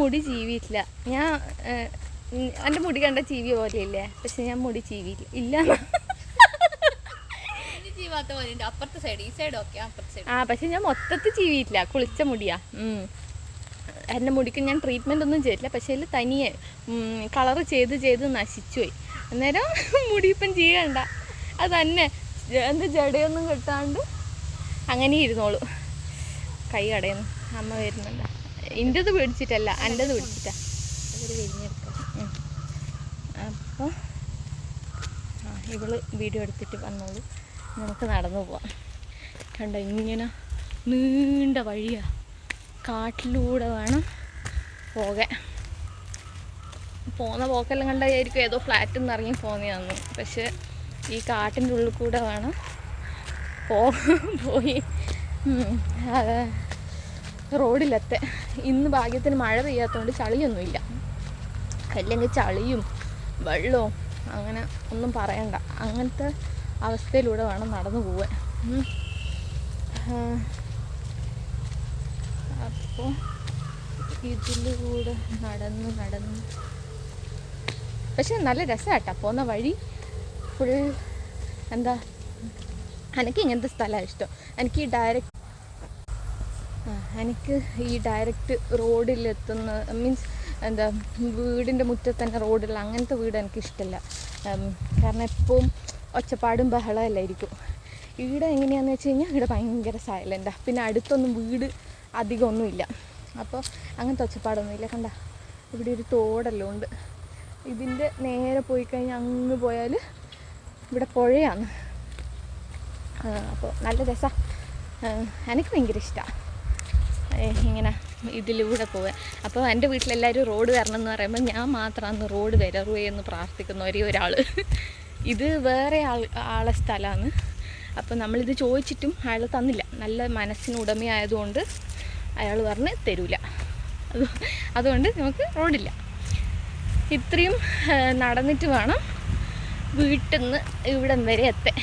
മുടി ചീവിയിട്ടില്ല. ഞാൻ എൻ്റെ മുടി കണ്ട ചീവിയ പോലെയില്ലേ, പക്ഷെ ഞാൻ മുടി ചീവിയില്ല. ഇല്ല അപ്പുറത്തെ സൈഡ്, ഈ സൈഡ് ഓക്കെ, അപ്പുറത്തെ സൈഡ്. പക്ഷെ ഞാൻ മൊത്തത്തിൽ ചീവിയിട്ടില്ല. കുളിച്ച മുടിയാ. എൻ്റെ മുടിക്ക് ഞാൻ ട്രീറ്റ്മെൻ്റ് ഒന്നും ചെയ്തില്ല. പക്ഷേ അതിൽ തനിയെ കളറ് ചെയ്ത് നശിച്ചു പോയി. അന്നേരം മുടി ഇപ്പം ചെയ്യണ്ട, അത് തന്നെ എൻ്റെ ജടയൊന്നും കെട്ടാണ്ട് അങ്ങനെ ഇരുന്നോളൂ. കൈ കടയുന്നു. അമ്മ വരുന്നുണ്ട്. എൻ്റെത് പിടിച്ചിട്ടല്ല, എൻ്റെത് പിടിച്ചിട്ടാ. അവർ കഴിഞ്ഞെടുക്കാം. അപ്പോൾ ഇവള് വീഡിയോ എടുത്തിട്ട് വന്നോളൂ. നമുക്ക് നടന്നു പോവാം. കണ്ടോ, ഇങ്ങനെ നീണ്ട വഴിയാണ്. കാട്ടിലൂടെ വേണം പോകാൻ. പോകുന്ന പോക്കെല്ലാം കണ്ടായിരിക്കും ഏതോ ഫ്ലാറ്റിൽ നിന്ന് ഇറങ്ങി പോകുന്നതാണെന്ന്. പക്ഷെ ഈ കാട്ടിൻ്റെ ഉള്ളിൽ കൂടെ വേണം പോയി റോഡിലെത്തെ. ഇന്ന് ഭാഗ്യത്തിന് മഴ പെയ്യാത്തതുകൊണ്ട് ചളിയൊന്നുമില്ല. അല്ലെങ്കിൽ ചളിയും വെള്ളവും അങ്ങനെ ഒന്നും പറയണ്ട. അങ്ങനത്തെ അവസ്ഥയിലൂടെ വേണം നടന്നു പോവാൻ. അപ്പോൾ ഇതിലൂടെ നടന്ന് പക്ഷെ നല്ല രസമായിട്ടാ പോകുന്ന വഴി. ഫുൾ എന്താ, എനിക്ക് ഇങ്ങനത്തെ സ്ഥലമാണ് ഇഷ്ടം. എനിക്ക് ഈ ഡയറക്റ്റ് റോഡിലെത്തുന്ന, മീൻസ് എന്താ, വീടിൻ്റെ മുറ്റത്ത് തന്നെ റോഡുള്ള അങ്ങനത്തെ വീട് എനിക്കിഷ്ടമല്ല. കാരണം എപ്പോഴും ഒച്ചപ്പാടും ബഹളമല്ലായിരിക്കും. ഇവിടെ എങ്ങനെയാണെന്ന് വെച്ച് കഴിഞ്ഞാൽ ഇവിടെ ഭയങ്കര സൈലൻ്റാണ്. പിന്നെ അടുത്തൊന്നും വീട് അധികമൊന്നുമില്ല. അപ്പോൾ അങ്ങനത്തെ ഒച്ചപ്പാടൊന്നുമില്ല. കണ്ട, ഇവിടെ ഒരു തോടെല്ലാം ഉണ്ട്. ഇതിൻ്റെ നേരെ പോയി കഴിഞ്ഞാൽ അങ്ങ് പോയാൽ ഇവിടെ പുഴയാണ്. അപ്പോൾ നല്ല രസമാണ്. എനിക്ക് ഭയങ്കര ഇഷ്ടമാണ് ഇങ്ങനെ ഇതിലൂടെ പോകാൻ. അപ്പോൾ എൻ്റെ വീട്ടിലെല്ലാവരും റോഡ് വരണം എന്ന് പറയുമ്പോൾ ഞാൻ മാത്രമാണ് റോഡ് വരറുവേ എന്ന് പ്രാർത്ഥിക്കുന്ന ഒരേ ഒരാൾ. ഇത് വേറെ ആളെ സ്ഥലമാണ്. അപ്പോൾ നമ്മളിത് ചോദിച്ചിട്ടും അയാൾ തന്നില്ല. നല്ല മനസ്സിന് ഉടമയായതുകൊണ്ട് അയാൾ പറഞ്ഞ് തരൂല. അതുകൊണ്ട് നമുക്ക് റോഡില്ല. ഇത്രയും നടന്നിട്ട് വേണം വീട്ടിൽ നിന്ന് ഇവിടം വരെ എത്താൻ.